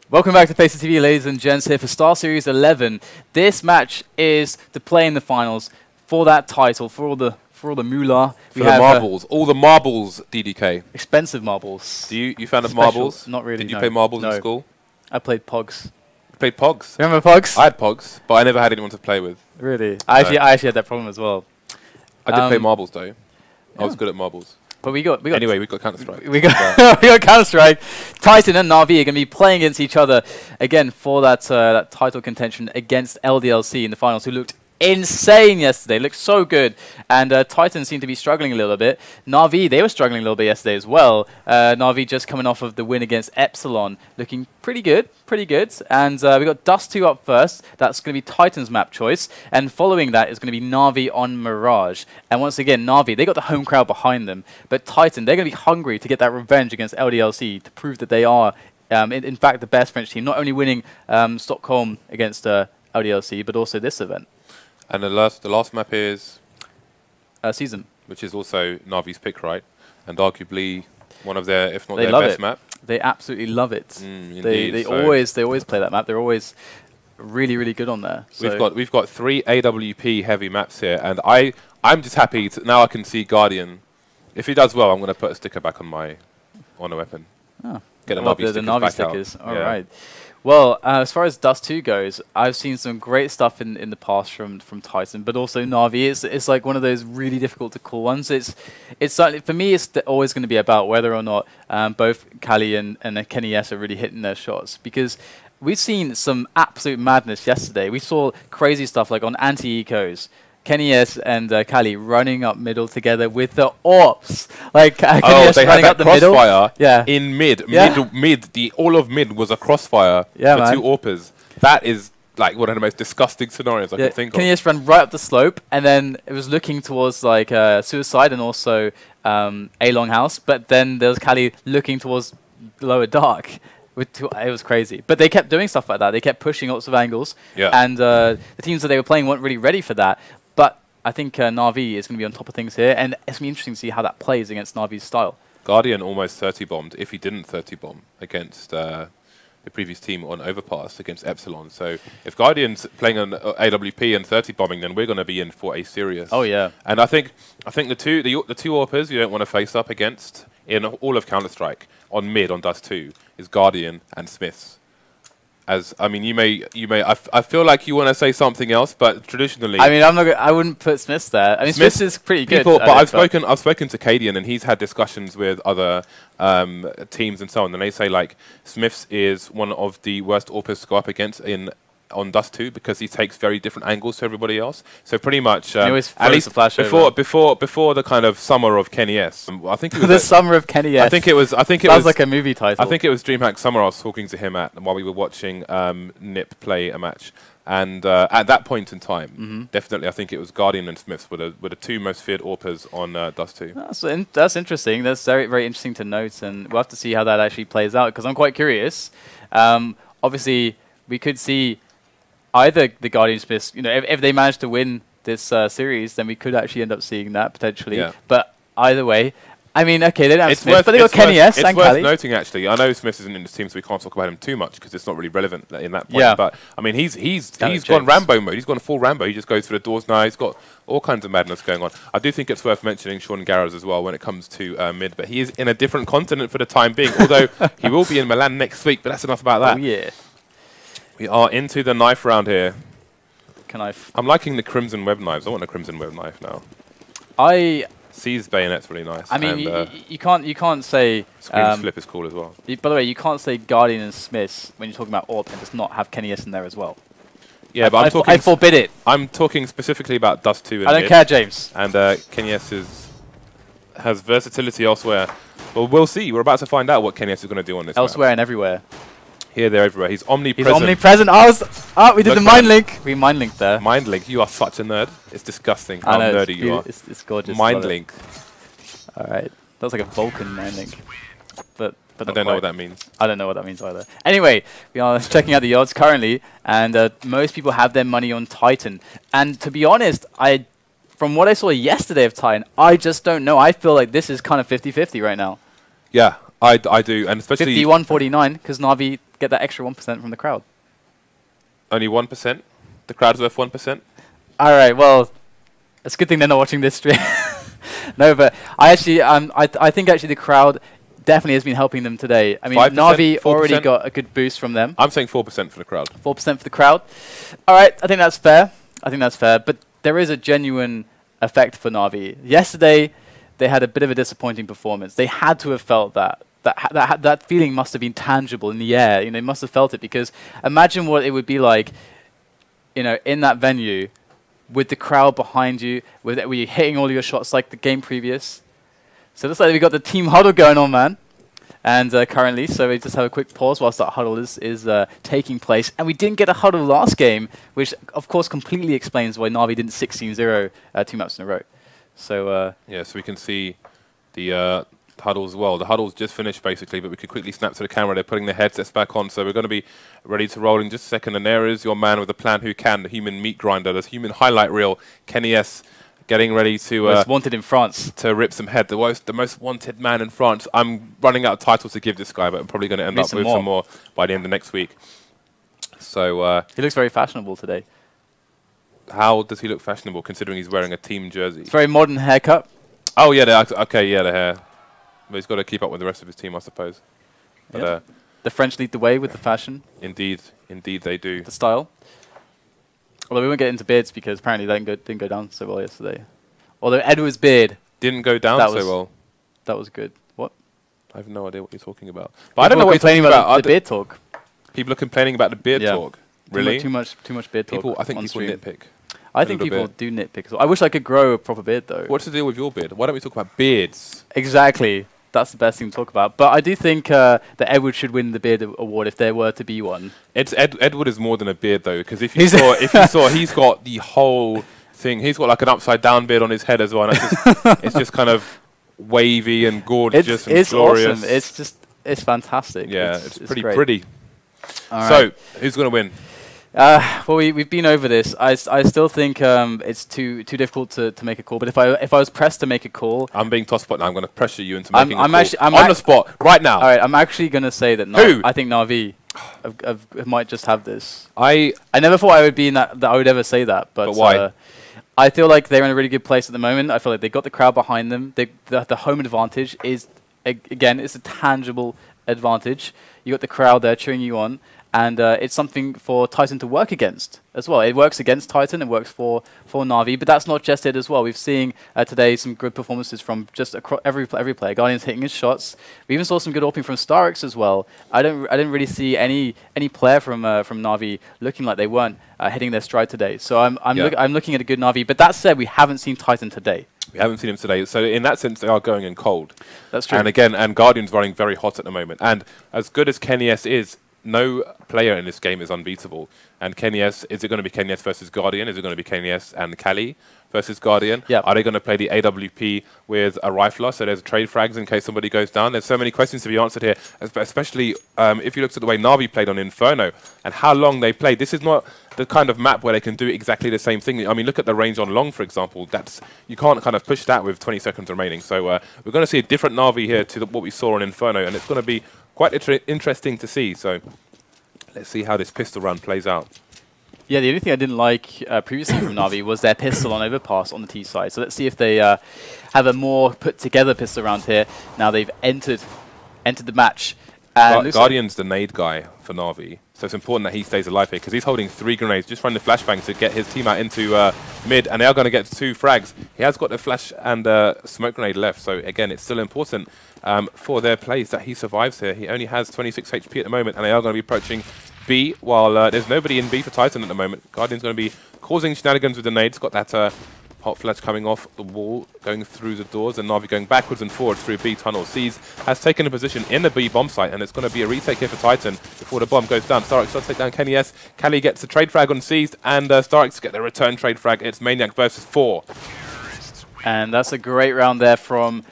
Welcome back to Places TV, ladies and gents, here for Starseries 11. This match is to play in the finals for that title, for all the moolah. For the marbles, all the marbles, DDK. Expensive marbles. You fan of marbles? Not really. Did you play marbles in school? I played Pogs. You played Pogs? Remember Pogs? I had Pogs, but I never had anyone to play with. Really? I actually had that problem as well. I did play marbles though. I was good at marbles. But we got anyway, we got Counter-Strike. We got we got Counter-Strike. Titan and Na'Vi are going to be playing against each other again for that that title contention against LDLC in the finals, who looked insane yesterday. Looked so good. And Titan seemed to be struggling a little bit. Na'Vi, they were struggling a little bit yesterday as well. Na'Vi just coming off of the win against Epsilon, looking pretty good. And we got Dust2 up first. That's going to be Titan's map choice. And following that is going to be Na'Vi on Mirage. And once again, Na'Vi, they got the home crowd behind them. But Titan, they're going to be hungry to get that revenge against LDLC to prove that they are, in fact, the best French team. Not only winning Stockholm against LDLC, but also this event. And the last map is Season, which is also Na'Vi's pick, right? And arguably one of their, if not their best map. They absolutely love it. They always play that map. They're always really good on there. So we've got 3 AWP heavy maps here, and I'm just happy now I can see Guardian. If he does well, I'm going to put a sticker back on my a weapon. Oh. Get the Na'Vi stickers. Out. All right. Well, as far as Dust2 goes, I've seen some great stuff in the past from Titan, but also Na'Vi. It's like one of those really difficult to call ones. It's certainly, for me, it's always going to be about whether or not both KQLY and Kenny S are really hitting their shots, because we've seen some absolute madness yesterday. We saw crazy stuff like on anti-ecos. Kenny S and KQLY running up middle together with the AWPs. Like Kenny S they running had up that the middle. Crossfire in mid. All of mid was a crossfire for 2 AWPers. That is like one of the most disgusting scenarios I can think of. Kenny S ran right up the slope, and then it was looking towards like Suicide and also A Longhouse, but then there was KQLY looking towards Lower Dark. It was crazy. But they kept doing stuff like that. They kept pushing lots of angles. And the teams that they were playing weren't really ready for that. But I think Na'Vi is going to be on top of things here. And it's going to be interesting to see how that plays against Na'Vi's style. Guardian almost 30-bombed, if he didn't 30-bomb, against the previous team on Overpass against Epsilon. So if Guardian's playing on AWP and 30-bombing, then we're going to be in for a serious. Oh, yeah. And I think the two AWPers you don't want to face up against in all of Counter-Strike on mid on Dust2 is Guardian and Smiths. I feel like you want to say something else, but traditionally, I mean, I wouldn't put Smiths there. I mean, Smiths is pretty good. But I've spoken to Cadian, and he's had discussions with other teams and so on, and they say like Smiths is one of the worst AWPers to go up against on Dust2 because he takes very different angles to everybody else. So pretty much, at least before the kind of summer of Kenny S. I think it was the summer of Kenny S. I think it was like a movie title. I think it was DreamHack Summer I was talking to him at while we were watching Nip play a match. And at that point in time, definitely, I think it was Guardian and Smiths were the 2 most feared AWPers on Dust2. That's interesting. That's very interesting to note, and we'll have to see how that actually plays out, because I'm quite curious. Obviously, we could see either the Guardian Smiths, if they manage to win this series, then we could actually end up seeing that potentially. Yeah. But either way, I mean, okay, they don't have Smith, but they got Kenny S and KQLY. It's worth noting, actually. I know Smith isn't in this team, so we can't talk about him too much because it's not really relevant in that point. Yeah. But I mean, he's gone Rambo mode. He's gone full Rambo. He just goes for the doors now. He's got all kinds of madness going on. I do think it's worth mentioning Sean Garrows as well when it comes to mid, but he is in a different continent for the time being. Although he will be in Milan next week, but that's enough about that. Oh yeah. We are into the knife round here. I'm liking the Crimson Web Knives. I want a Crimson Web Knife now. C's Bayonet's really nice. I mean, you can't say... Scream's Flip is cool as well. By the way, you can't say Guardian and Smiths when you're talking about AWP and just not have Kenny S in there as well. Yeah, but I forbid it. I'm talking specifically about Dust2 and I don't care, James. And Kenny S has versatility elsewhere. Well, we'll see. We're about to find out what Kenny S is going to do on this Elsewhere map. And everywhere. Here, there, everywhere. He's omnipresent. He's omnipresent. We did the mind link. We mind linked there. Mind link. You are such a nerd. It's disgusting how nerdy you are. It's gorgeous. Mind link. All right. That was like a Vulcan mind link. But I don't know what that means. I don't know what that means either. Anyway, we are checking out the odds currently, and most people have their money on Titan. And to be honest, from what I saw yesterday of Titan, I just don't know. I feel like this is kind of 50-50 right now. Yeah, I do, and especially 51-49 because Na'Vi get that extra 1% from the crowd. Only 1%. The crowd's worth 1%. All right, well, it's a good thing they're not watching this stream. No, but I actually, I think actually the crowd definitely has been helping them today. I mean, Na'Vi already got a good boost from them. I'm saying 4% for the crowd. 4% for the crowd. All right, I think that's fair. I think that's fair. But there is a genuine effect for Na'Vi. Yesterday, they had a bit of a disappointing performance. They had to have felt that. That feeling must have been tangible in the air. You know, they must have felt it because imagine what it would be like, you know, in that venue with the crowd behind you, where you're hitting all your shots like the game previous. So it looks like we got the team huddle going on, man. And currently, so we just have a quick pause whilst that huddle is taking place. And we didn't get a huddle last game, which of course completely explains why Na'Vi didn't 16-0 2 maps in a row. So yeah, so we can see the huddle as well. The huddle's just finished basically, but we could quickly snap to the camera. They're putting their headsets back on, so we're going to be ready to roll in just a second. And there is your man with the plan who can, the human meat grinder, the human highlight reel, Kenny S, getting ready to most wanted in France to rip some head. The most wanted man in France. I'm running out of titles to give this guy, but I'm probably going to end up with some more by the end of next week. So he looks very fashionable today. How does he look fashionable considering he's wearing a team jersey? It's a very modern haircut. Oh yeah, okay, yeah, the hair. But he's got to keep up with the rest of his team, I suppose. But, yep. The French lead the way with the fashion. Indeed, indeed they do. The style. Although we won't get into beards because apparently that didn't go down so well yesterday. Although Edward's beard didn't go down so well. That was good. What? I have no idea what you're talking about. But I don't know what you're talking about. The beard talk. People are complaining about the beard talk. Really? Too much beard talk. I think people nitpick. I think people do nitpick as well. I wish I could grow a proper beard though. What's the deal with your beard? Why don't we talk about beards? Exactly. That's the best thing to talk about. But I do think that Edward should win the beard award if there were to be one. Edward is more than a beard though, because if you saw, he's got the whole thing. He's got like an upside down beard on his head as well. And it's just kind of wavy and gorgeous and glorious. Awesome. It's fantastic. Yeah, it's pretty. All so who's going to win? Well, we've been over this. I still think it's too difficult to make a call. But if I was pressed to make a call, I'm being tossed spot now. I'm going to pressure you into making a call. I'm on the spot right now. All right, I'm actually going to say that. Who? I think Na'Vi might just have this. I never thought I would be in that I would ever say that. But why? I feel like they're in a really good place at the moment. I feel like they got the crowd behind them. The home advantage is again, it's a tangible advantage. You got the crowd there cheering you on. And it's something for Titan to work against as well. It works against Titan, it works for Na'Vi, but that's not just it as well. We've seen today some good performances from just every player. Guardian's hitting his shots. We even saw some good AWPing from starix as well. I didn't really see any player from Na'Vi looking like they weren't hitting their stride today. So I'm looking at a good Na'Vi. But that said, we haven't seen Titan today. We haven't seen him today. So in that sense, they are going in cold. That's true. And again, Guardian's running very hot at the moment. And as good as Kenny S is, no player in this game is unbeatable. And Kenny S, is it going to be Kenny S versus Guardian? Is it going to be Kenny S and KQLY versus Guardian? Yep. Are they going to play the AWP with a rifler? So there's trade frags in case somebody goes down. There's so many questions to be answered here, especially if you look at the way Na'Vi played on Inferno and how long they played. This is not the kind of map where they can do exactly the same thing. I mean, look at the range on Long, for example. You can't kind of push that with 20 seconds remaining. So we're going to see a different Na'Vi here to what we saw on Inferno, and it's going to be quite interesting to see. So let's see how this pistol round plays out. Yeah, the only thing I didn't like previously from Na'Vi was their pistol on overpass on the T side. So let's see if they have a more put together pistol round here. Now they've entered the match. Guardian's the nade guy for Na'Vi, so it's important that he stays alive here because he's holding 3 grenades, just running the flashbang to get his team out into mid, and they are going to get 2 frags. He has got the flash and smoke grenade left, so again, it's still important for their plays that he survives here. He only has 26 HP at the moment, and they are going to be approaching B, while there's nobody in B for Titan at the moment. Guardian's going to be causing shenanigans with the nades, got that hot flash coming off the wall, going through the doors, and Na'Vi going backwards and forwards through B tunnel. Seas has taken a position in the B bomb site, and it's going to be a retake here for Titan before the bomb goes down. starix does take down Kenny S. KQLY gets the trade frag on Seas, and starix get the return trade frag. It's Maniac versus 4. And that's a great round there from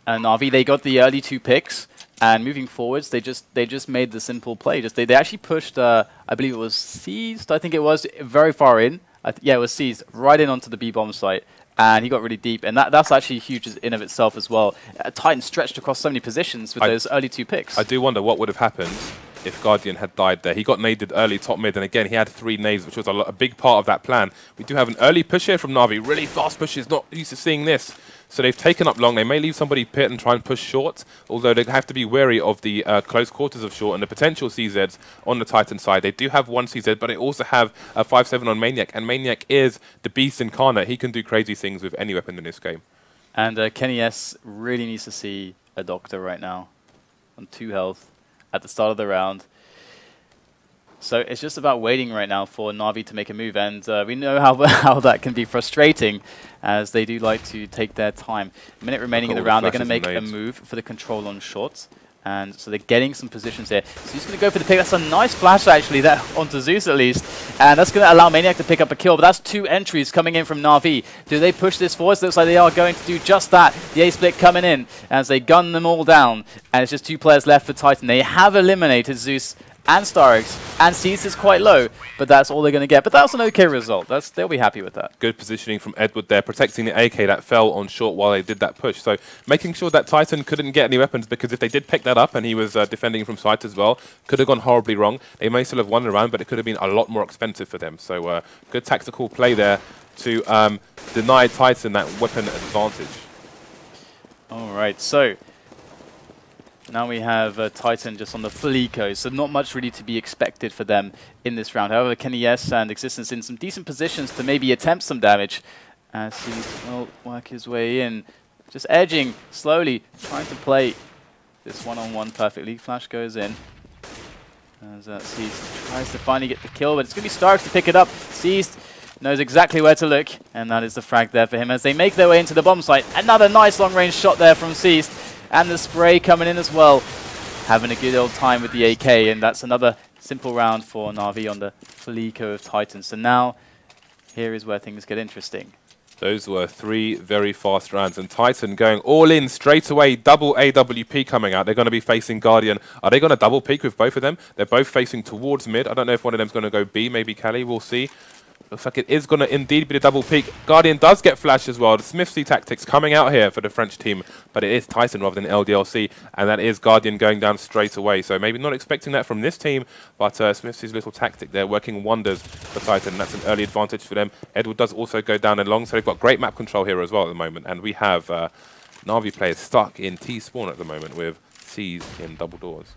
Na'Vi. They got the early 2 picks, and moving forwards, they just made the simple play. They actually pushed, I believe it was Seized, I think it was, very far in. Yeah, it was Seized right in onto the B bomb site. and he got really deep, and that's actually huge in of itself as well. Titan stretched across so many positions with those early 2 picks. I do wonder what would have happened if Guardian had died there. He got naded early, top mid, and again, he had 3 nades, which was a big part of that plan. We do have an early push here from Na'Vi. Really fast pushes, not used to seeing this. So they've taken up long. They may leave somebody pit and try and push short, although they have to be wary of the close quarters of short and the potential CZs on the Titan side. They do have 1 CZ, but they also have a 5-7 on Maniac, and Maniac is the beast incarnate. He can do crazy things with any weapon in this game. And Kenny S really needs to see a doctor right now on 2 health at the start of the round. So it's just about waiting right now for Na'Vi to make a move, and we know how that can be frustrating, as they do like to take their time. A minute remaining in the round, they're going to make a move for the control on short, and so they're getting some positions here. So he's going to go for the pick. That's a nice flash, actually, that onto Zeus at least, and that's going to allow Maniac to pick up a kill, but that's 2 entries coming in from Na'Vi. Do they push this forward? Looks like they are going to do just that. The A-split coming in as they gun them all down, and it's just 2 players left for Titan. They have eliminated Zeus and starix, and Seeds is quite low, but that's all they're going to get. But that's an okay result. They'll be happy with that. Good positioning from Edward there, protecting the AK that fell on short while they did that push. So making sure that Titan couldn't get any weapons, because if they did pick that up and he was defending from sight as well, could have gone horribly wrong. They may still have won the round, but it could have been a lot more expensive for them. So good tactical play there to deny Titan that weapon advantage. All right, so now we have Titan just on the full eco, so not much really to be expected for them in this round. However, Kenny S and Existence in some decent positions to maybe attempt some damage, as he will work his way in. Just edging slowly, trying to play this one-on-one perfectly. Flash goes in, as Seized tries to finally get the kill, but it's going to be starix to pick it up. Seized knows exactly where to look, and that is the frag there for him as they make their way into the bomb site. Another nice long-range shot there from Seized. And the spray coming in as well. Having a good old time with the AK, and that's another simple round for Na'Vi on the full eco of Titan. So now, here is where things get interesting. Those were 3 very fast rounds, and Titan going all in straight away. Double AWP coming out. They're going to be facing Guardian. Are they going to double peek with both of them? They're both facing towards mid. I don't know if one of them's going to go B, maybe KQLY. We'll see. Looks like it is going to indeed be the double peak. Guardian does get flash as well. The Smithsy tactics coming out here for the French team, but it is Titan rather than LDLC, and that is Guardian going down straight away. So maybe not expecting that from this team, but Smithsy's little tactic there working wonders for Titan. That's an early advantage for them. Edward does also go down and long, so they've got great map control here as well at the moment, and we have Na'Vi players stuck in T-spawn at the moment with C's in double doors.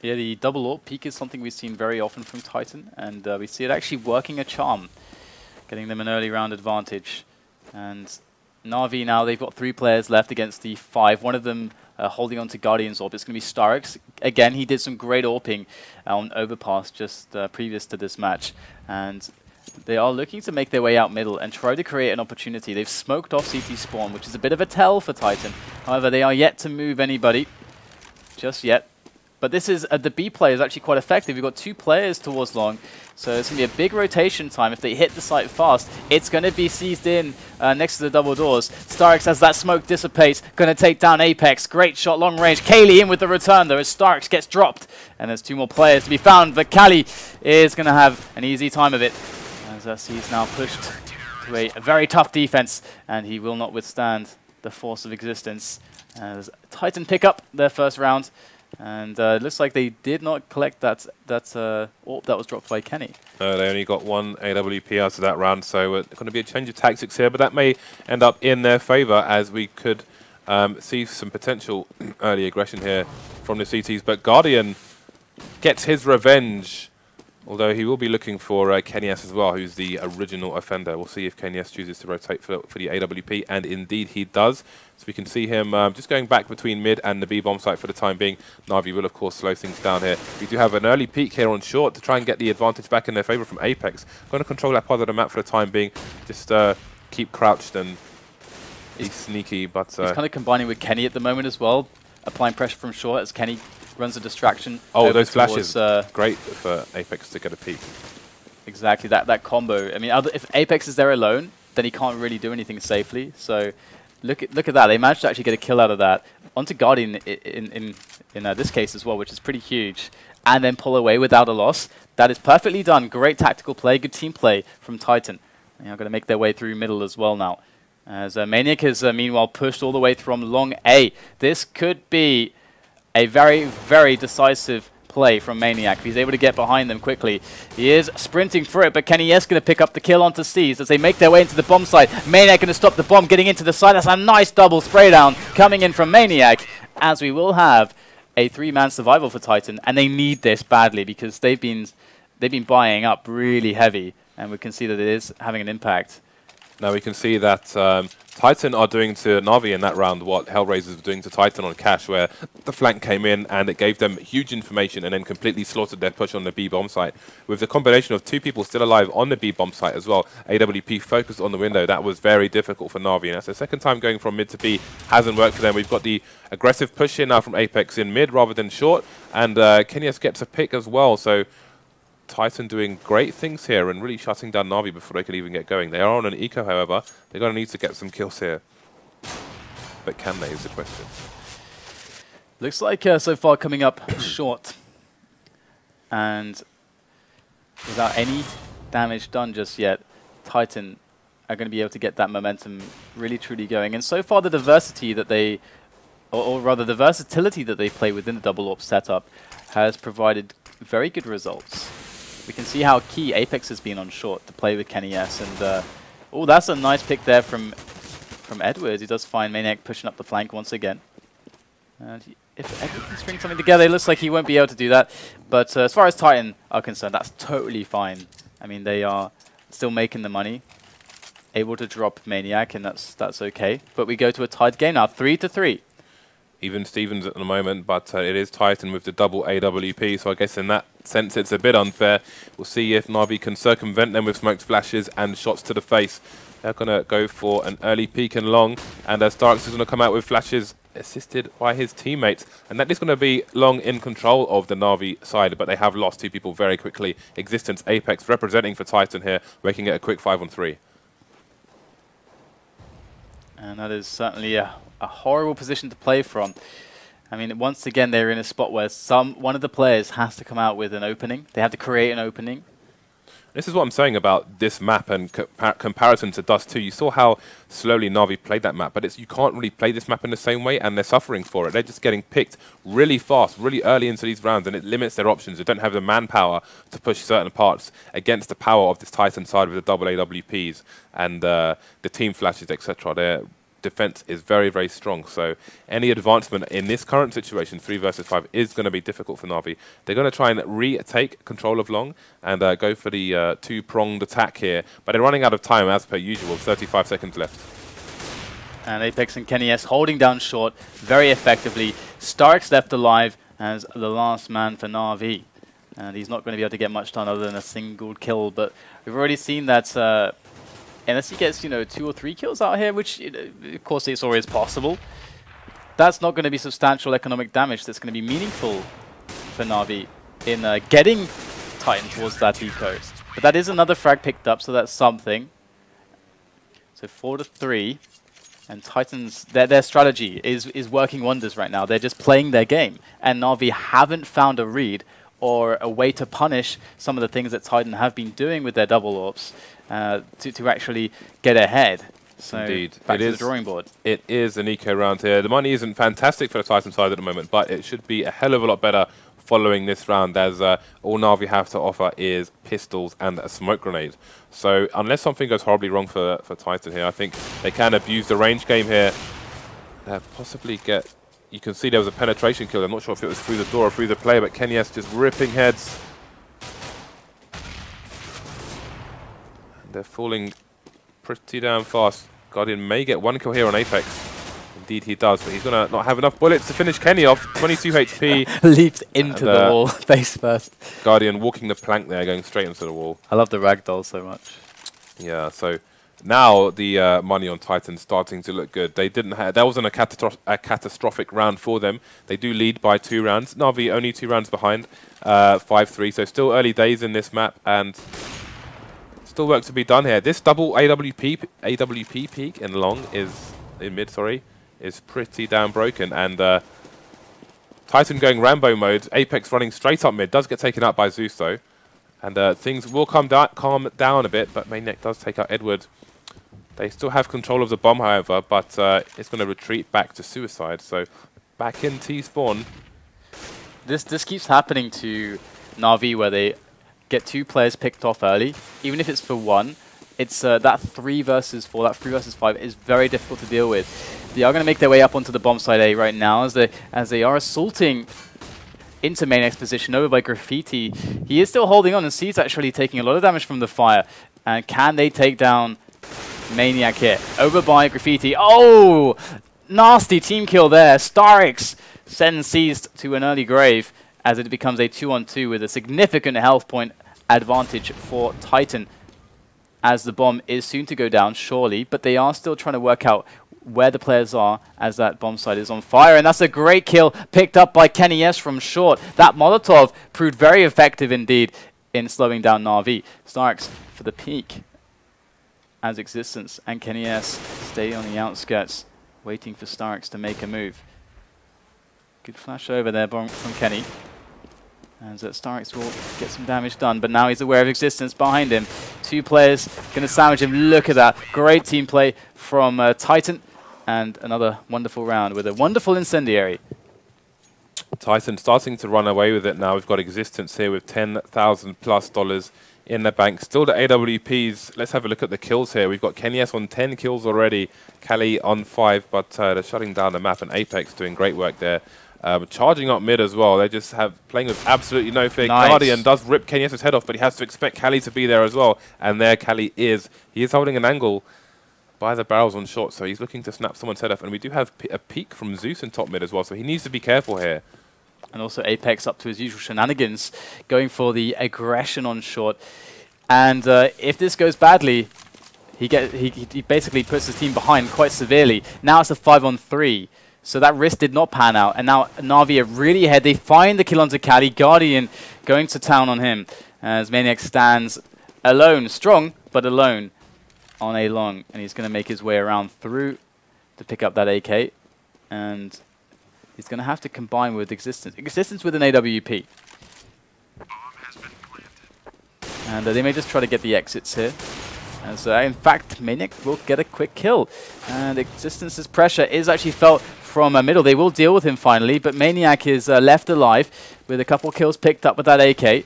Yeah, the double AWP peak is something we've seen very often from Titan, and we see it actually working a charm, getting them an early round advantage. And Na'Vi now, they've got 3 players left against the 5, one of them holding on to Guardian's AWP. It's going to be starix. Again, he did some great AWPing on Overpass just previous to this match, and they are looking to make their way out middle and try to create an opportunity. They've smoked off CT spawn, which is a bit of a tell for Titan. However, they are yet to move anybody just yet. But this is, the B play is actually quite effective. We've got 2 players towards long, so it's going to be a big rotation time. If they hit the site fast, it's going to be seized in next to the double doors. starix, as that smoke dissipates, going to take down Apex. Great shot, long range. KQLY in with the return, though, as starix gets dropped. And there's 2 more players to be found, but KQLY is going to have an easy time of it, as he's now pushed to a very tough defense, and he will not withstand the force of existence. As Titan pick up their first round. And it looks like they did not collect that AWP that was dropped by Kenny. They only got 1 AWP out of that round, so going to be a change of tactics here, but that may end up in their favour, as we could see some potential early aggression here from the CTs. But Guardian gets his revenge, although he will be looking for Kenny S as well, who's the original offender. We'll see if Kenny S chooses to rotate for the AWP, and indeed he does. So we can see him just going back between mid and the B bomb site for the time being. Na'Vi will, of course, slow things down here. We do have an early peek here on short to try and get the advantage back in their favour from Apex. Going to control that part of the map for the time being. Just keep crouched and be sneaky. But he's kind of combining with Kenny at the moment as well, applying pressure from short as Kenny runs a distraction. Oh, those flashes. Great for Apex to get a peek. Exactly, that combo. I mean, if Apex is there alone, then he can't really do anything safely. So look at that. They managed to actually get a kill out of that. Onto Guardian in this case as well, which is pretty huge. And then pull away without a loss. That is perfectly done. Great tactical play, good team play from Titan. They are going to make their way through middle as well now. As Maniac is meanwhile pushed all the way from long A. This could be a very, very decisive play from Maniac. If he's able to get behind them quickly. He is sprinting through it, but KQLY going to pick up the kill onto C's as they make their way into the bomb site. Maniac going to stop the bomb, getting into the side. That's a nice double spray down coming in from Maniac, as we will have a 3-man survival for Titan, and they need this badly because they've been buying up really heavy, and we can see that it is having an impact. Now we can see that Titan are doing to Na'Vi in that round what Hellraisers were doing to Titan on Cash, where the flank came in and it gave them huge information and then completely slaughtered their push on the B bomb site. With the combination of 2 people still alive on the B bomb site as well, AWP focused on the window, that was very difficult for Na'Vi. And that's the second time going from mid to B, hasn't worked for them. We've got the aggressive push here now from Apex in mid rather than short, and KQLY gets a pick as well. So Titan doing great things here and really shutting down Na'Vi before they can even get going. They are on an eco, however. They're going to need to get some kills here. But can they is the question. Looks like so far coming up short. And without any damage done just yet, Titan are going to be able to get that momentum really truly going. And so far the diversity that they, or rather the versatility that they play within the double AWP setup has provided very good results. We can see how key Apex has been on short to play with KQLY, and oh, that's a nice pick there from Edwards. He does find Maniac pushing up the flank once again. And if Edwards can string something together, it looks like he won't be able to do that. But as far as Titan are concerned, that's totally fine. I mean, they are still making the money, able to drop Maniac, and that's okay. But we go to a tied game now, 3-3. Even Stevens at the moment, but it is Titan with the double AWP, so I guess in that sense it's a bit unfair. We'll see if Na'Vi can circumvent them with smoked flashes and shots to the face. They're going to go for an early peek and long, and starix is going to come out with flashes assisted by his teammates. And that is going to be long in control of the Na'Vi side, but they have lost 2 people very quickly. Existence Apex representing for Titan here, making it a quick 5-on-3. And that is certainly a horrible position to play from. I mean, once again, they're in a spot where one of the players has to come out with an opening. They have to create an opening. This is what I'm saying about this map and comparison to Dust 2. You saw how slowly Na'Vi played that map, but you can't really play this map in the same way, and they're suffering for it. They're just getting picked really fast, really early into these rounds, and it limits their options. They don't have the manpower to push certain parts against the power of this Titan side with the double AWPs and the team flashes, etc. Their defense is very, very strong. So any advancement in this current situation, 3 versus 5, is going to be difficult for Na'Vi. They're going to try and retake control of long and go for the 2-pronged attack here. But they're running out of time as per usual, 35 seconds left. And Apex and KQLY holding down short very effectively. starix left alive as the last man for Na'Vi. And he's not going to be able to get much done other than a single kill. But we've already seen that unless he gets, 2 or 3 kills out here, which, of course, it's always possible, that's not going to be substantial economic damage that's going to be meaningful for Na'Vi in getting Titan towards that eco. But that is another frag picked up, so that's something. So 4-3, and Titans, their strategy is working wonders right now. They're just playing their game, and Na'Vi haven't found a read or a way to punish some of the things that Titan have been doing with their double AWPs to actually get ahead. So indeed, back to the drawing board. It is an eco round here. The money isn't fantastic for the Titan side at the moment, but it should be a hell of a lot better following this round, as all Na'Vi have to offer is pistols and a smoke grenade. So unless something goes horribly wrong for Titan here, I think they can abuse the range game here. Possibly get... You can see there was a penetration kill. I'm not sure if it was through the door or through the player, but KQLY just ripping heads. And they're falling pretty damn fast. Guardian may get 1 kill here on Apex. Indeed he does, but he's going to not have enough bullets to finish KQLY off. 22 HP. Leaps into the wall face first. Guardian walking the plank there, going straight into the wall. I love the ragdoll so much. Yeah, so... Now the money on Titan starting to look good. They didn't have, that wasn't a catastrophic round for them. They do lead by 2 rounds. Na'Vi only 2 rounds behind, 5-3. So still early days in this map, and still work to be done here. This double AWP peak in long in mid, is pretty damn broken. And Titan going Rambo mode. Apex running straight up mid. Does get taken out by Zeus though. And things will calm down a bit, but Maniac does take out Edward. They still have control of the bomb, however, but it's going to retreat back to Suicide. So back in T-spawn. This keeps happening to Na'Vi, where they get 2 players picked off early, even if it's for 1. It's that 3 versus 4, that 3 versus 5 is very difficult to deal with. They are going to make their way up onto the bomb side A right now as they are assaulting into Maniac's position over by Graffiti. He is still holding on, and C's actually taking a lot of damage from the fire. And can they take down Maniac here? Over by Graffiti. Oh! Nasty team kill there. starix sends C's to an early grave as it becomes a 2-on-2 with a significant health point advantage for Titan, as the bomb is soon to go down, surely, but they are still trying to work out where the players are as that bomb site is on fire. And that's a great kill picked up by KQLY from short. That Molotov proved very effective indeed in slowing down Na'Vi. starix for the peak as Existence, and KQLY stay on the outskirts, waiting for starix to make a move. Good flash over there from KQLY. As starix will get some damage done, but now he's aware of Existence behind him. 2 players going to sandwich him. Look at that. Great team play from Titan. And another wonderful round with a wonderful incendiary. Titan starting to run away with it now. We've got Existence here with $10,000+ in the bank. Still the AWPs. Let's have a look at the kills here. We've got KQLY on 10 kills already. Kali on 5, but they're shutting down the map, and Apex doing great work there. Charging up mid as well. They just have playing with absolutely no fear. Nice. Guardian does rip KQLY's head off, but he has to expect KQLY to be there as well. And there KQLY is. He is holding an angle by the barrels on short, so he's looking to snap someone's head off. And we do have a peek from Zeus in top mid as well, so he needs to be careful here. And also Apex up to his usual shenanigans, going for the aggression on short. And if this goes badly, he basically puts his team behind quite severely. Now it's a 5-on-3. So that risk did not pan out, and now Na'Vi are really ahead. They find the kill onto KQLY. Guardian going to town on him as Maniac stands alone, strong, but alone on A long, and he's going to make his way around through to pick up that AK, and he's going to have to combine with Existence with an AWP. And they may just try to get the exits here. As in fact, Maniac will get a quick kill, and Existence's pressure is actually felt from middle. They will deal with him finally, but Maniac is left alive with a couple kills picked up with that AK.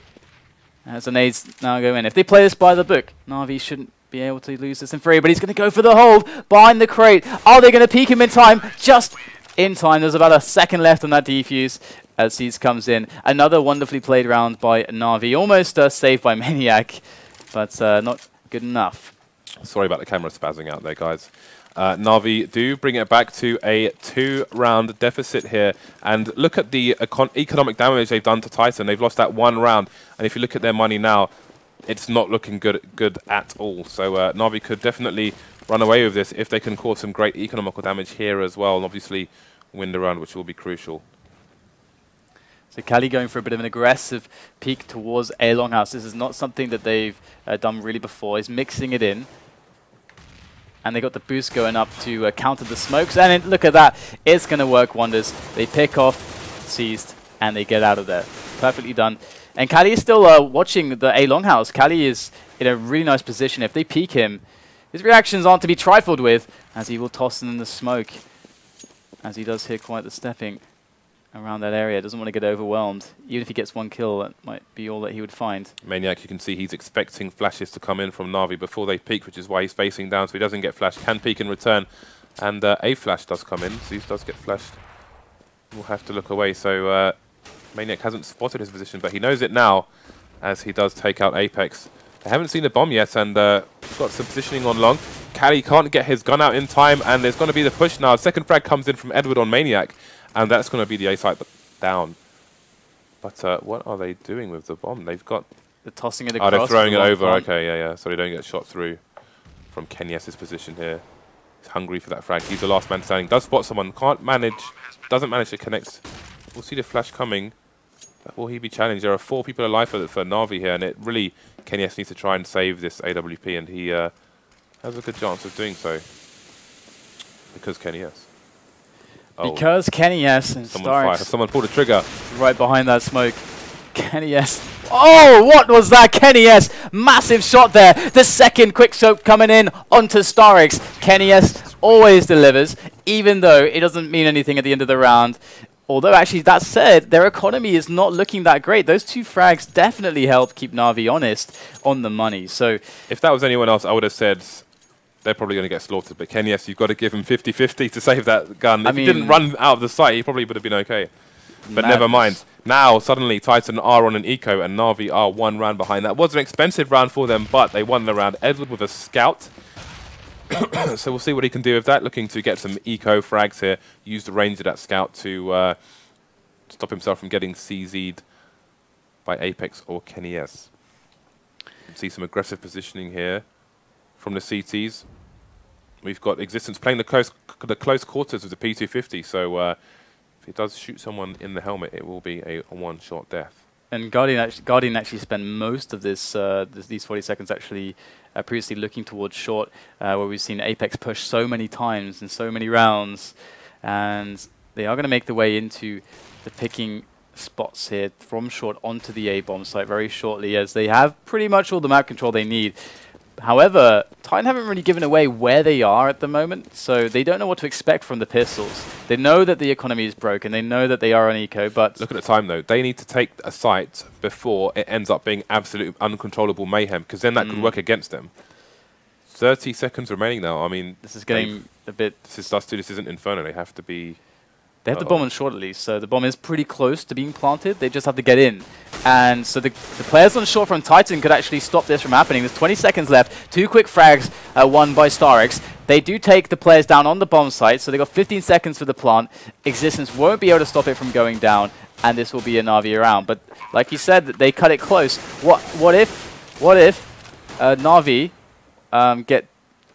As the nades now go in. If they play this by the book, Na'Vi shouldn't be able to lose this in free, but he's going to go for the hold behind the crate. Are they going to peek him in time? Just in time. There's about a second left on that defuse as Seeds comes in. Another wonderfully played round by Na'Vi. Almost saved by Maniac, but not good enough. Sorry about the camera spazzing out there, guys. Na'Vi do bring it back to a 2-round deficit here. And look at the economic damage they've done to Titan. They've lost that 1 round. And if you look at their money now, it's not looking good at all. So Na'Vi could definitely run away with this if they can cause some great economical damage here as well. And obviously win the round, which will be crucial. So KQLY going for a bit of an aggressive peek towards A longhouse. This is not something that they've done really before. He's mixing it in. And they got the boost going up to counter the smokes. And look at that. It's going to work wonders. They pick off Seized and they get out of there. Perfectly done. And KQLY is still watching the A longhouse. KQLY is in a really nice position. If they peek him, his reactions aren't to be trifled with, as he will toss in the smoke. As he does hear quite the stepping around that area. Doesn't want to get overwhelmed. Even if he gets 1 kill, that might be all that he would find. Maniac, you can see he's expecting flashes to come in from Na'Vi before they peek, which is why he's facing down, so he doesn't get flashed. Can peek in return. And a flash does come in. Zeus does get flashed. We'll have to look away. So Maniac hasn't spotted his position, but he knows it now as he does take out Apex. They haven't seen the bomb yet, and he's got some positioning on long. KQLY can't get his gun out in time, and there's going to be the push now. Second frag comes in from Edward on Maniac, and that's going to be the A site down. But what are they doing with the bomb? They've got... They're tossing it across. Oh, they're throwing it over. Okay, yeah. So they don't get shot through from KQLY's position here. He's hungry for that frag. He's the last man standing. Does spot someone. Doesn't manage to connect. We'll see the flash coming. But will he be challenged? There are 4 people alive for Na'Vi here, and it really... KQLY needs to try and save this AWP, and he has a good chance of doing so. Because KQLY. Oh. Because KQLY and starix. Someone pulled a trigger. Right behind that smoke. KQLY Oh, what was that? Kenny S. Massive shot there. The second quick scope coming in onto starix. Kenny S always delivers, even though it doesn't mean anything at the end of the round. Although, actually, that said, their economy is not looking that great. Those 2 frags definitely help keep Na'Vi honest on the money. So, if that was anyone else, I would have said they're probably going to get slaughtered. But Kenny S, you've got to give him 50-50 to save that gun. If he didn't run out of the site, he probably would have been okay. But never mind. Now, suddenly, Titan are on an eco, and Na'Vi are 1 round behind. That was an expensive round for them, but they won the round. Edward with a scout. So we'll see what he can do with that. Looking to get some eco frags here. Use the range of that scout to stop himself from getting CZ'd by Apex or Kenny S. You can see some aggressive positioning here from the CTs. We've got Existence playing the close quarters with the P250. So if he does shoot someone in the helmet, it will be a one-shot death. And Guardian actually spent most of these 40 seconds actually previously looking towards short, where we've seen Apex push so many times in so many rounds, and they are going to make the way into the picking spots here from short onto the A-bomb site very shortly, as they have pretty much all the map control they need. However, Titan haven't really given away where they are at the moment, so they don't know what to expect from the pistols. They know that the economy is broken, they know that they are on eco, but... Look at the time, though. They need to take a site before it ends up being absolute uncontrollable mayhem, because then that could work against them. 30 seconds remaining now. I mean... This is getting a bit... This is Dust 2, this isn't Inferno. They have to be... They have the bomb on short at least, so the bomb is pretty close to being planted. They just have to get in. And so the players on short from Titan could actually stop this from happening. There's 20 seconds left. 2 quick frags, won by starix. They do take the players down on the bomb site, so they got 15 seconds for the plant. Existence won't be able to stop it from going down, and this will be a Na'Vi round. But like you said, they cut it close. What if Na'Vi get,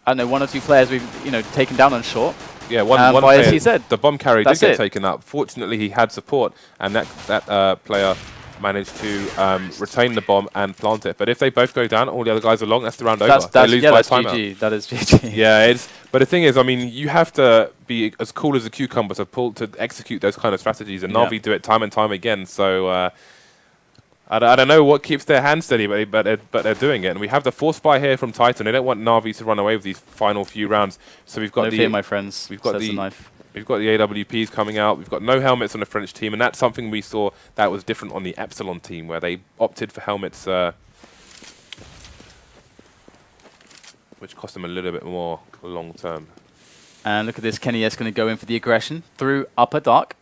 I don't know, 1 or 2 players we've taken down on short? Yeah, one player, as he said, the bomb carrier did get taken up. Fortunately, he had support, and that player managed to retain the bomb and plant it. But if they both go down, all the other guys are long, that's the round over. They lose by timeout. GG. That is GG. Yeah, but the thing is, I mean, you have to be as cool as a cucumber to execute those kind of strategies, and Na'Vi do it time and time again. So I don't know what keeps their hands steady, but they're doing it. And we have the force buy here from Titan. They don't want Na'Vi to run away with these final few rounds. So we've got no fear, my friends. We've got the AWPs coming out. We've got no helmets on the French team, and that's something we saw that was different on the Epsilon team, where they opted for helmets, which cost them a little bit more long term. And look at this, Kenny S going to go in for the aggression through upper dark,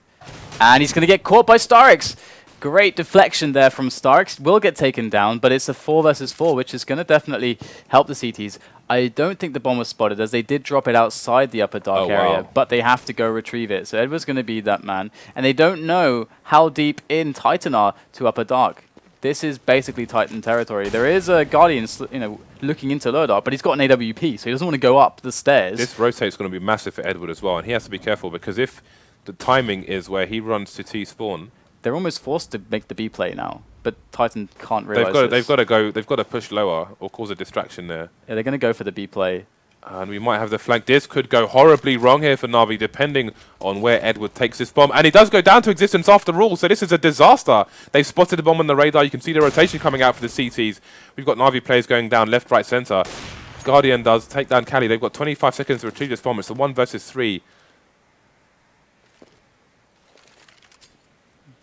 and he's going to get caught by starix. Great deflection there from starix. Will get taken down, but it's a 4 versus 4, which is going to definitely help the CTs. I don't think the bomb was spotted, as they did drop it outside the upper dark area, but they have to go retrieve it. So Edward's going to be that man, and they don't know how deep in Titan are to upper dark. This is basically Titan territory. There is a Guardian, looking into lower dark, but he's got an AWP, so he doesn't want to go up the stairs. This rotate's going to be massive for Edward as well, and he has to be careful, because if the timing is where he runs to T spawn, they're almost forced to make the B play now, but Titan can't realize They've got to push lower or cause a distraction there. Yeah, they're going to go for the B play. And we might have the flank. This could go horribly wrong here for Na'Vi, depending on where Edward takes this bomb. And he does go down to existence after all, so this is a disaster. They've spotted the bomb on the radar. You can see the rotation coming out for the CTs. We've got Na'Vi players going down left, right, center. Guardian does take down KQLY. They've got 25 seconds to retrieve this bomb. It's a 1 versus 3.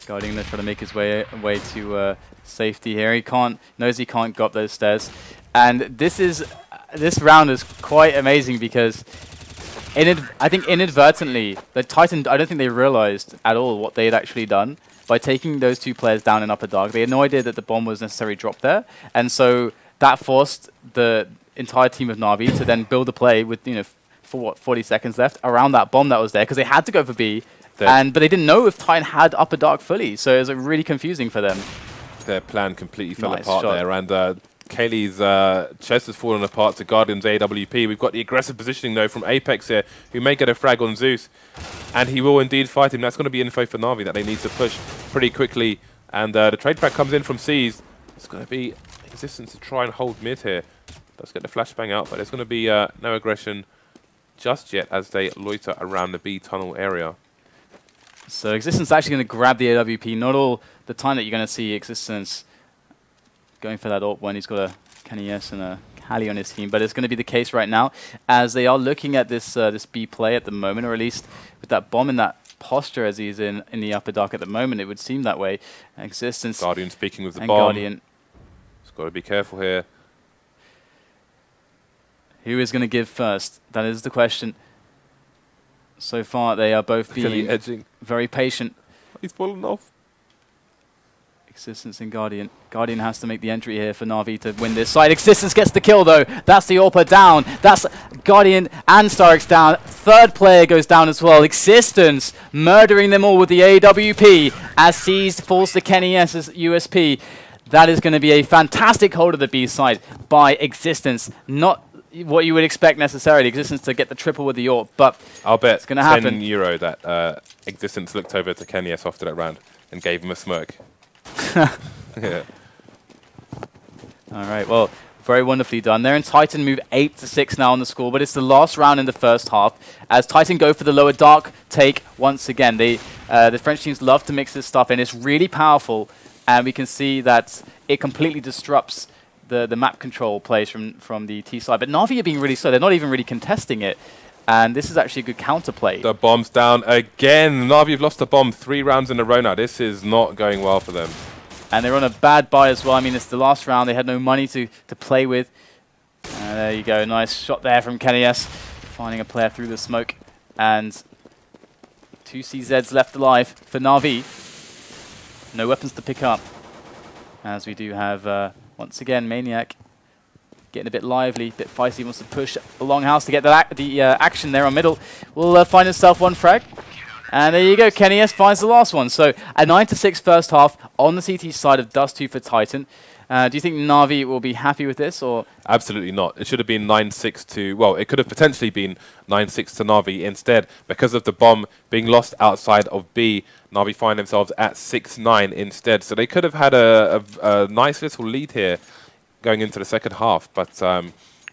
Guardian trying to make his way to safety here. He knows he can't go up those stairs, and this round is quite amazing because I think inadvertently the Titan, I don't think they realized at all what they had actually done by taking those 2 players down in upper dark. They had no idea that the bomb was necessarily dropped there, and so that forced the entire team of Na'Vi to then build a play with for what 40 seconds left around that bomb that was there, because they had to go for B. But they didn't know if Titan had upper dark fully, so it was really confusing for them. Their plan completely fell apart there, and KQLY's chest has fallen apart to Guardian's AWP. We've got the aggressive positioning, though, from Apex here, who may get a frag on Zeus, and he will indeed fight him. That's going to be info for Na'Vi that they need to push pretty quickly, and the trade frag comes in from C's. It's going to be Existence to try and hold mid here. Let's get the flashbang out, but there's going to be no aggression just yet as they loiter around the B tunnel area. So Existence is actually going to grab the AWP. Not all the time that you're going to see Existence going for that AWP when he's got a KQLY and a Kali on his team, but it's going to be the case right now as they are looking at this this B play at the moment, or at least with that bomb in that posture as he's in the upper dark at the moment. It would seem that way. Existence. Guardian speaking with the bomb. Guardian. He's got to be careful here. Who is going to give first? That is the question. So far, they are both being very patient. He's fallen off. Existence and Guardian. Guardian has to make the entry here for Na'Vi to win this side. Existence gets the kill, though. That's the AWP down. That's Guardian and starix down. Third player goes down as well. Existence murdering them all with the AWP as Seized falls to KQLY's USP. That is going to be a fantastic hold of the B side by Existence. Not what you would expect necessarily, Existence to get the triple with the AWP, but I'll bet it's going to happen. €10 that Existence looked over to KQLY after that round and gave him a smirk. Yeah. All right, well, very wonderfully done there. And Titan move 8-6 now on the score, but it's the last round in the first half as Titan go for the lower dark take once again. The French teams love to mix this stuff in. It's really powerful, and we can see that it completely disrupts the map control plays from the T side. But Na'Vi are being really slow. They're not even really contesting it. And this is actually a good counterplay. The bomb's down again. Na'Vi have lost the bomb 3 rounds in a row now. This is not going well for them. And they're on a bad buy as well. I mean, it's the last round. They had no money to play with. There you go. Nice shot there from KQLY. Finding a player through the smoke. And 2 CZs left alive for Na'Vi. No weapons to pick up. As we do have, once again, Maniac getting a bit lively, a bit feisty, wants to push the longhouse to get the action there on middle. Will find himself 1 frag. And there you go, KQLY finds the last one. So a 9-6 first half on the CT side of Dust 2 for Titan. Do you think Na'Vi will be happy with this? Or absolutely not. It should have been 9-6 to, well, it could have potentially been 9-6 to Na'Vi. Instead, because of the bomb being lost outside of B, Na'Vi find themselves at 6-9 instead. So they could have had a nice little lead here going into the second half, but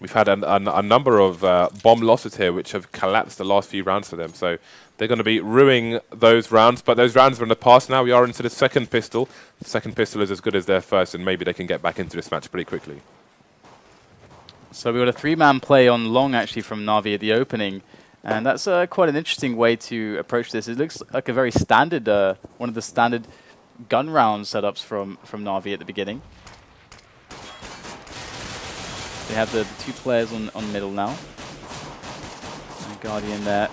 we've had a number of bomb losses here which have collapsed the last few rounds for them. So they're going to be ruining those rounds, but those rounds are in the past now. We are into the second pistol. The second pistol is as good as their first, and maybe they can get back into this match pretty quickly. So we got a 3-man play on long actually from Na'Vi at the opening, and that's quite an interesting way to approach this. It looks like a very standard, one of the standard gun round setups from Na'Vi at the beginning. They have the 2 players on middle now. And Guardian there.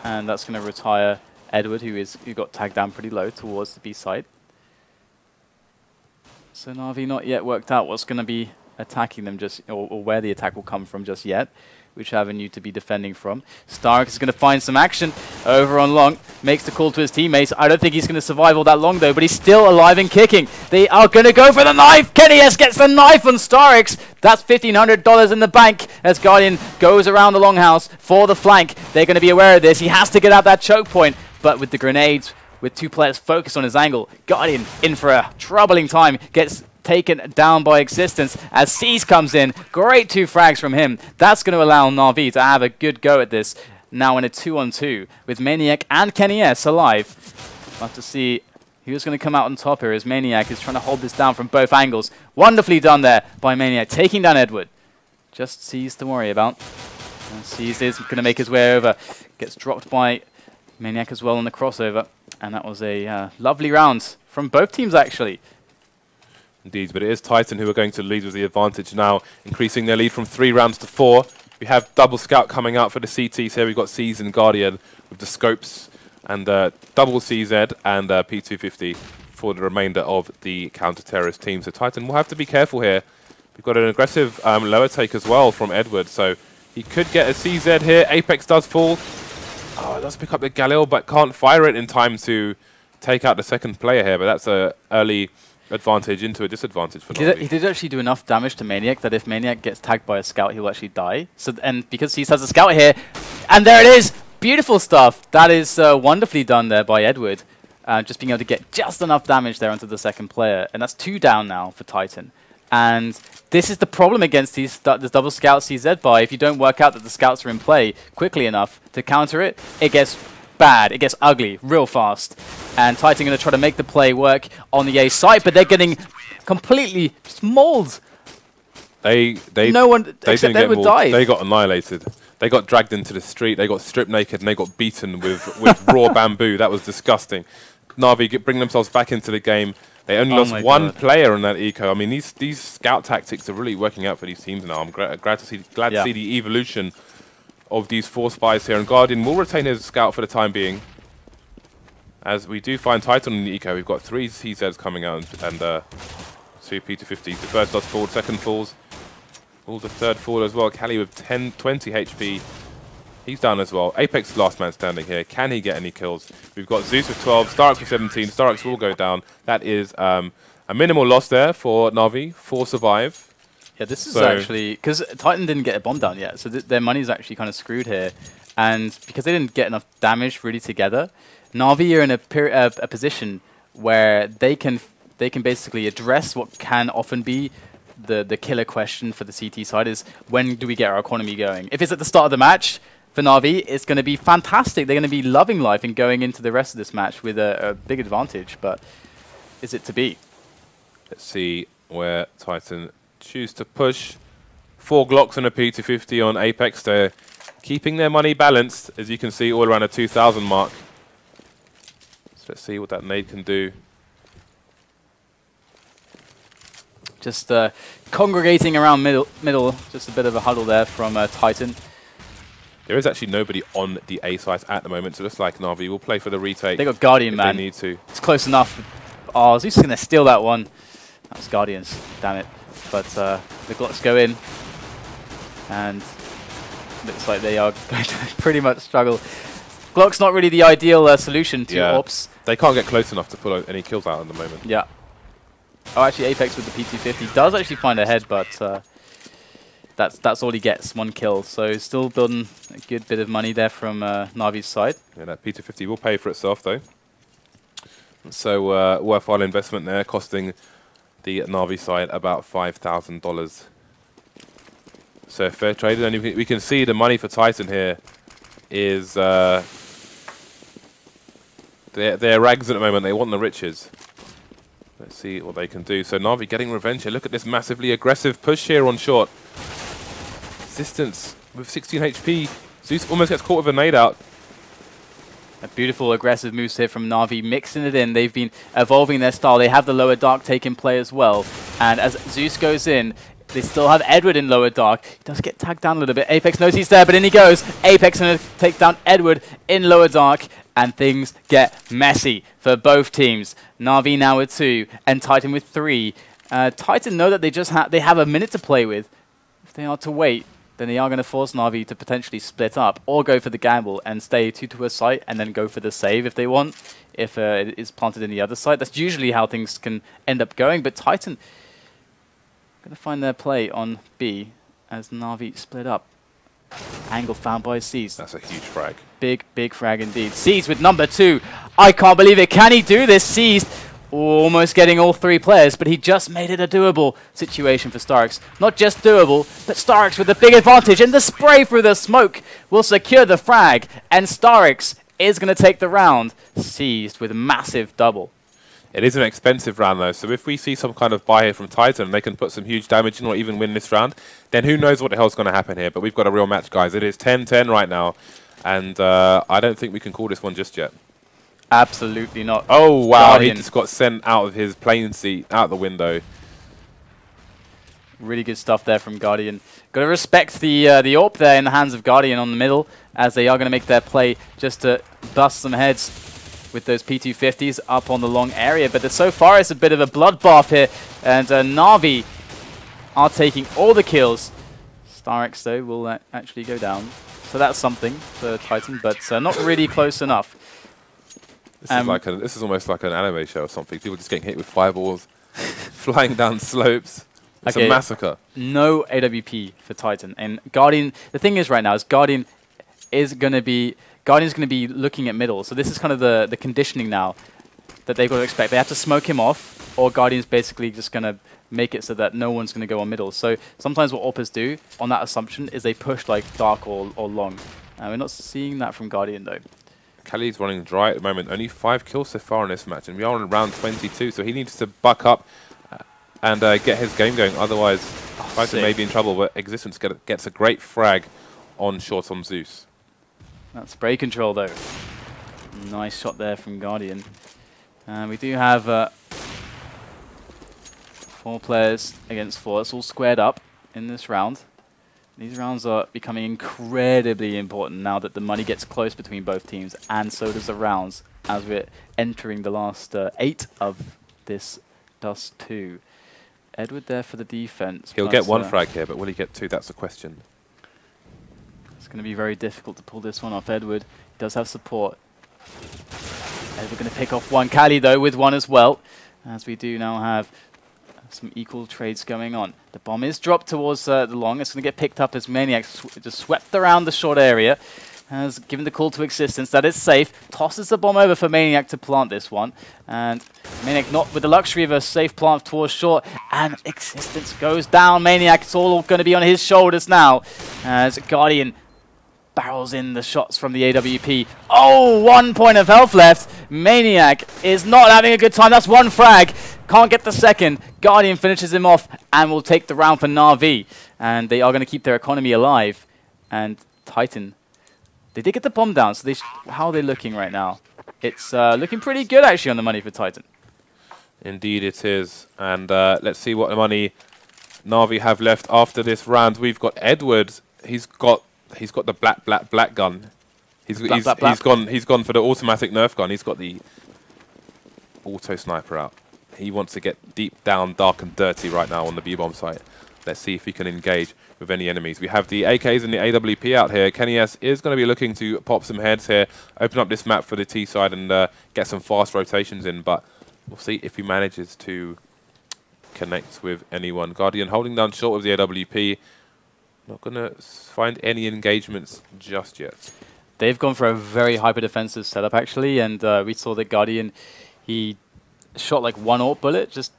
And that's going to retire Edward, who got tagged down pretty low towards the B side. So Na'Vi not yet worked out what's going to be attacking them just, or where the attack will come from just yet, which avenue to be defending from. starix is going to find some action over on long, makes the call to his teammates. I don't think he's going to survive all that long though, but he's still alive and kicking. They are going to go for the knife. KQLY gets the knife on starix. That's $1,500 in the bank as Guardian goes around the longhouse for the flank. They're going to be aware of this. He has to get out that choke point, but with the grenades, with 2 players focused on his angle, Guardian in for a troubling time, gets taken down by Existence as Seas comes in. Great 2 frags from him. That's going to allow Na'Vi to have a good go at this now in a 2-on-2 with Maniac and KQLY alive. Love to see who's going to come out on top here as Maniac is trying to hold this down from both angles. Wonderfully done there by Maniac, taking down Edward. Just Seas to worry about. And Seas is going to make his way over. Gets dropped by Maniac as well on the crossover. And that was a lovely round from both teams actually. Indeed, but it is Titan who are going to lead with the advantage now, increasing their lead from 3 rounds to 4. We have double scout coming out for the CTs here. We've got Seas and Guardian with the scopes, and double CZ and P250 for the remainder of the counter-terrorist team. So Titan will have to be careful here. We've got an aggressive lower take as well from Edward, so he could get a CZ here. Apex does fall. Oh, does pick up the Galil, but can't fire it in time to take out the second player here, but that's an early advantage into a disadvantage for Na'Vi. He did actually do enough damage to Maniac that if Maniac gets tagged by a scout, he'll actually die. So, and because he has a scout here, and there it is! Beautiful stuff! That is wonderfully done there by Edward. Just being able to get just enough damage there onto the second player. And that's 2 down now for Titan. And this is the problem against this double scout CZ buy. If you don't work out that the scouts are in play quickly enough to counter it, it gets bad. It gets ugly real fast. And Titan going to try to make the play work on the A site, but they're getting completely just mauled. No one except they would die. They got annihilated. They got dragged into the street. They got stripped naked and they got beaten with raw bamboo. That was disgusting. Na'Vi bring themselves back into the game. They only lost one player on that eco. I mean, these scout tactics are really working out for these teams now. I'm glad to see the evolution of these 4 spies here. And Guardian will retain his scout for the time being. As we do find Titan in the eco, we've got 3 CZs coming out and 2 P250s. The first does forward, second falls. All the third fall as well. KQLY with 20 HP. He's down as well. Apex last man standing here. Can he get any kills? We've got Zeus with 12, starix with 17. starix will go down. That is a minimal loss there for Na'Vi. 4 survive. Yeah, this is actually... Because Titan didn't get a bomb down yet, so their money's actually kind of screwed here. And because they didn't get enough damage really together, Na'Vi are in a position where they can basically address what can often be the killer question for the CT side is, when do we get our economy going? If it's at the start of the match, for Na'Vi, it's going to be fantastic. They're going to be loving life and going into the rest of this match with a big advantage, but is it to be? Let's see where Titan choose to push. 4 Glocks and a P250 on Apex. They're keeping their money balanced, as you can see, all around a 2,000 mark. So let's see what that nade can do. Just congregating around middle, just a bit of a huddle there from Titan. There is actually nobody on the A site at the moment, so looks like Na'Vi will play for the retake. They got Guardian, man. They need to. It's close enough. Oh, Zeus is going to steal that one. That's Guardians, damn it. But the Glocks go in, and looks like they are going to pretty much struggle. Glock's not really the ideal solution to ops. They can't get close enough to pull any kills out at the moment. Yeah. Oh, actually, Apex with the P250 does actually find a head, but that's all he gets, 1 kill. So still building a good bit of money there from Na'Vi's side. Yeah, that P250 will pay for itself, though. So worthwhile investment there, costing the Na'Vi side about $5,000. So fair trade, and we can see the money for Titan here is they're rags at the moment. They want the riches. Let's see what they can do. So Na'Vi getting revenge here. Look at this massively aggressive push here on short. Resistance with 16 HP. Zeus almost gets caught with a nade out. A beautiful aggressive moves here from Na'Vi, mixing it in. They've been evolving their style. They have the lower dark take in play as well. And as Zeus goes in, they still have Edward in lower dark. He does get tagged down a little bit. Apex knows he's there, but in he goes. Apex going to take down Edward in lower dark. And things get messy for both teams. Na'Vi now with 2 and Titan with 3. Titan know that they have a minute to play with. If they are to wait, then they are going to force Na'Vi to potentially split up or go for the gamble and stay 2 to a site and then go for the save if they want, if it is planted in the other side. That's usually how things can end up going, but Titan going to find their play on B as Na'Vi split up. Angle found by Seas. That's a huge frag. Big frag indeed. Seas with number 2. I can't believe it. Can he do this? Seas almost getting all 3 players, but he just made it a doable situation for starix. Not just doable, but starix with a big advantage, and the spray through the smoke will secure the frag, and starix is going to take the round. Seized with a massive double. It is an expensive round, though, so if we see some kind of buy here from Titan and they can put some huge damage in or even win this round, then who knows what the hell's going to happen here. But we've got a real match, guys. It is 10-10 right now, and I don't think we can call this one just yet. Absolutely not. Oh, wow. Guardian. He just got sent out of his plane seat, out the window. Really good stuff there from Guardian. Got to respect the AWP there in the hands of Guardian on the middle, as they are going to make their play just to bust some heads with those P250s up on the long area. But so far it's a bit of a bloodbath here, and Na'Vi are taking all the kills. starix, though, will actually go down. So that's something for Titan, but not really close enough. This is almost like an anime show or something. People just getting hit with fireballs, flying down slopes. It's a massacre. No AWP for Titan. And Guardian, the thing is right now, is Guardian's going to be looking at middle. So this is kind of the conditioning now that they've got to expect. They have to smoke him off, or Guardian's basically just going to make it so that no one's going to go on middle. So sometimes what AWPers do on that assumption is they push like dark or long. We're not seeing that from Guardian, though. KQLY's running dry at the moment. Only 5 kills so far in this match, and we are in round 22, so he needs to buck up and get his game going. Otherwise, Titan may be in trouble, but Existence gets a great frag on short on Zeus. That's spray control, though. Nice shot there from Guardian. We do have 4 players against 4. It's all squared up in this round. These rounds are becoming incredibly important now that the money gets close between both teams, and so does the rounds as we're entering the last 8 of this Dust 2. Edward there for the defense. He'll get 1 frag here, but will he get 2? That's the question. It's going to be very difficult to pull this one off. Edward does have support. Edward going to pick off 1. KQLY, though, with 1 as well, as we do now have some equal trades going on. The bomb is dropped towards the long. It's going to get picked up as Maniac just swept around the short area. Has given the call to Existence that it's safe. Tosses the bomb over for Maniac to plant this one. And Maniac not with the luxury of a safe plant towards short. And Existence goes down. Maniac, it's all going to be on his shoulders now. As Guardian barrels in the shots from the AWP. Oh, 1 point of health left. Maniac is not having a good time. That's 1 frag. Can't get the second. Guardian finishes him off and will take the round for Na'Vi. And they are going to keep their economy alive. And Titan, they did get the bomb down. So how are they looking right now? It's looking pretty good, actually, on the money for Titan. Indeed it is. And let's see what money Na'Vi have left after this round. We've got Edward. He's got the black gun. He's gone for the automatic Nerf gun. He's got the auto sniper out. He wants to get deep down, dark and dirty right now on the B-bomb site. Let's see if he can engage with any enemies. We have the AKs and the AWP out here. KennyS is going to be looking to pop some heads here, open up this map for the T side and get some fast rotations in, but we'll see if he manages to connect with anyone. Guardian holding down short of the AWP. Not going to find any engagements just yet. They've gone for a very hyper-defensive setup, actually, and we saw that Guardian, he shot like 1 AWP bullet just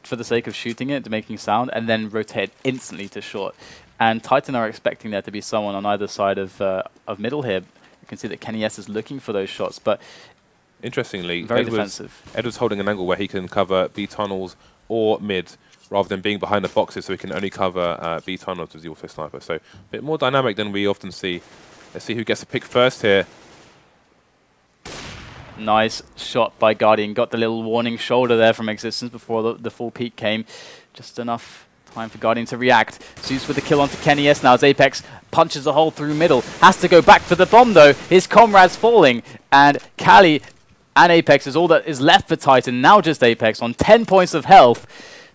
for the sake of shooting it, to making sound, and then rotated instantly to short. And Titan are expecting there to be someone on either side of middle here. You can see that KennyS is looking for those shots, but interestingly, very defensive. Edward's holding an angle where he can cover B tunnels or mid, rather than being behind the boxes, so he can only cover B tunnels with the auto sniper. So a bit more dynamic than we often see. Let's see who gets a pick first here. Nice shot by Guardian. Got the little warning shoulder there from Existence before the full peak came. Just enough time for Guardian to react. Zeus with the kill onto KennyS now as Apex punches a hole through middle. Has to go back for the bomb though. His comrade's falling. And KQLY and Apex is all that is left for Titan. Now just Apex on 10 points of health.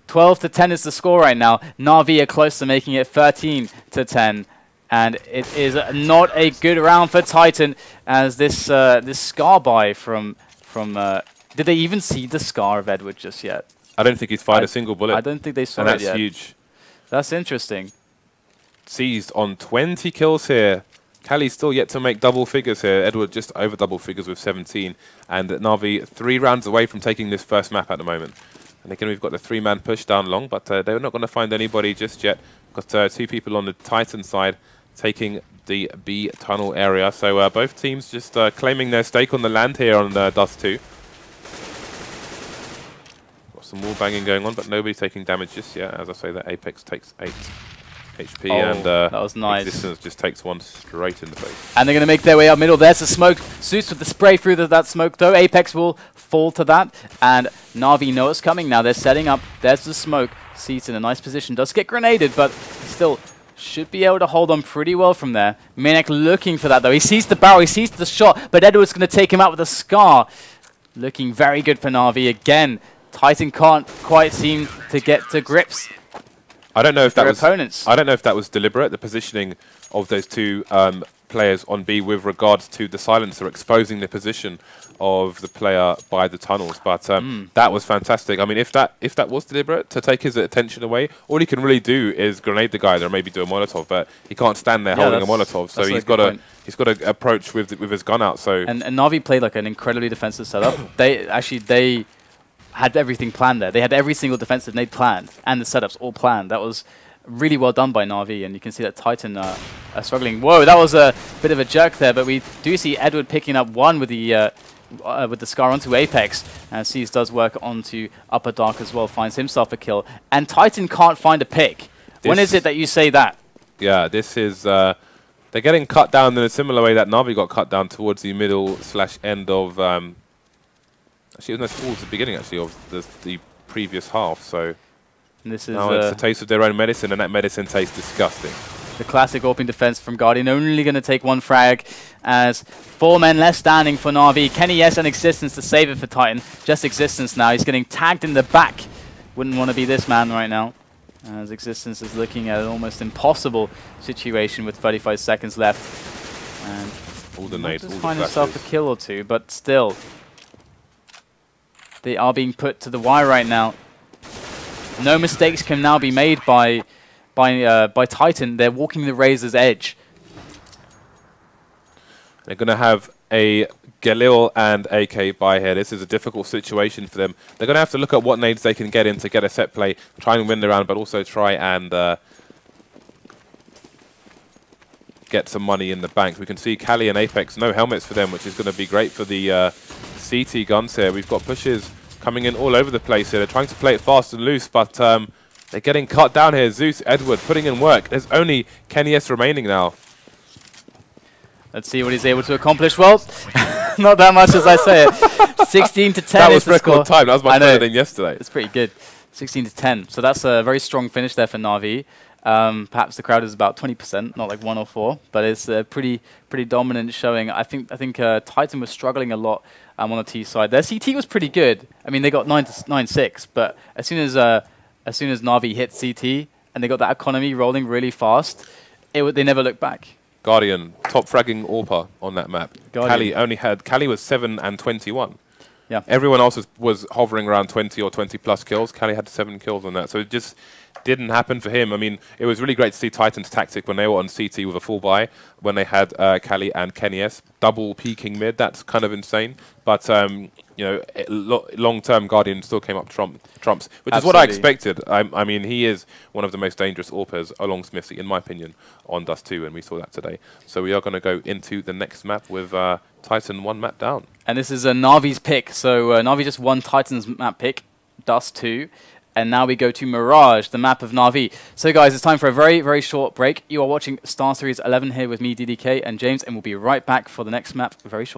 12-10 is the score right now. Na'Vi are close to making it 13-10. And it is not a good round for Titan, as this this scar buy from did they even see the scar of Edward just yet? I don't think he's fired a single bullet. I don't think they saw it yet. And that's huge. That's interesting. Seized on 20 kills here. KQLY's still yet to make double figures here. Edward just over double figures with 17. And Na'Vi 3 rounds away from taking this first map at the moment. And again, we've got the 3-man push down long, but they're not going to find anybody just yet. We've got 2 people on the Titan side taking the B tunnel area. So both teams just claiming their stake on the land here on Dust 2. Got some wall banging going on, but nobody taking damage just yet. As I say, the Apex takes 8 HP, and that was nice. Existence just takes 1 straight in the face. And they're going to make their way up middle. There's the smoke. Zeus with the spray through that smoke, though. Apex will fall to that, and Na'Vi know it's coming now. They're setting up. There's the smoke. Seats in a nice position. Does get grenaded, but still should be able to hold on pretty well from there. Maniac looking for that, though. He sees the barrel, he sees the shot, but Edward's going to take him out with a scar. Looking very good for Na'Vi again. Titan can't quite seem to get to grips. I don't know if that was opponents. I don't know if that was deliberate, the positioning of those 2 players on B with regards to the silencer exposing the position of the player by the tunnels, but that was fantastic. I mean, if that was deliberate to take his attention away, all he can really do is grenade the guy there, maybe do a Molotov, but he can't stand there holding a Molotov, so he's got to approach with his gun out. So and Na'Vi played like an incredibly defensive setup. they had everything planned there. They had every single defensive nade planned, and the setups all planned. That was really well done by Na'Vi, and you can see that Titan are struggling. Whoa, that was a bit of a jerk there, but we do see Edward picking up 1 with the with the Scar onto Apex. And Seas does work onto Upper Dark as well, finds himself a kill. And Titan can't find a pick. When is it that you say that? Yeah, this is... they're getting cut down in a similar way that Na'Vi got cut down towards the middle/end of... actually, it was towards the beginning, actually, of the previous half, so... This is now it's a taste of their own medicine, and that medicine tastes disgusting. The classic AWPing defense from Guardian, only going to take one frag as 4 men left standing for Na'Vi. KQLY and Existence to save it for Titan. Just Existence now. He's getting tagged in the back. Wouldn't want to be this man right now, as Existence is looking at an almost impossible situation with 35 seconds left. And all the nades, all the find himself a kill or two, but still, they are being put to the wire right now. No mistakes can now be made by Titan. They're walking the razor's edge. They're going to have a Galil and AK by here. This is a difficult situation for them. They're going to have to look at what nades they can get in to get a set play, try and win the round, but also try and get some money in the bank. We can see KQLY and Apex, no helmets for them, which is going to be great for the CT guns here. We've got pushes coming in all over the place here. They're trying to play it fast and loose, but they're getting cut down here. Zeus, Edward putting in work. There's only KQLY remaining now. Let's see what he's able to accomplish. Well, not that much as I say it. 16 to 10 that is was record time. That was much better than yesterday. It's pretty good. 16 to 10. So that's a very strong finish there for Na'Vi. Perhaps the crowd is about 20%, not like 1 or 4, but it's a pretty dominant showing. I think Titan was struggling a lot on the T side. Their CT was pretty good. I mean, they got 9-6, but as soon as Na'Vi hit CT and they got that economy rolling really fast, they never looked back. Guardian top fragging AWPer on that map. KQLY was 7 and 21. Yeah. Everyone else was hovering around 20 or 20 plus kills. KQLY had 7 kills on that, so it just didn't happen for him. I mean, it was really great to see Titan's tactic when they were on CT with a full buy, when they had KQLY and KNES double peeking mid. That's kind of insane. But you know, long-term Guardian still came up trumps, which is what I expected. I mean, he is one of the most dangerous AWPers along Smithy, in my opinion, on Dust 2, and we saw that today. So we are going to go into the next map with Titan 1 map down. And this is Na'Vi's pick. So Na'Vi just won Titan's map pick, Dust 2. And now we go to Mirage, the map of Na'Vi. So guys, it's time for a very, very short break. You are watching Starseries 11 here with me, DDK, and James, and we'll be right back for the next map very shortly.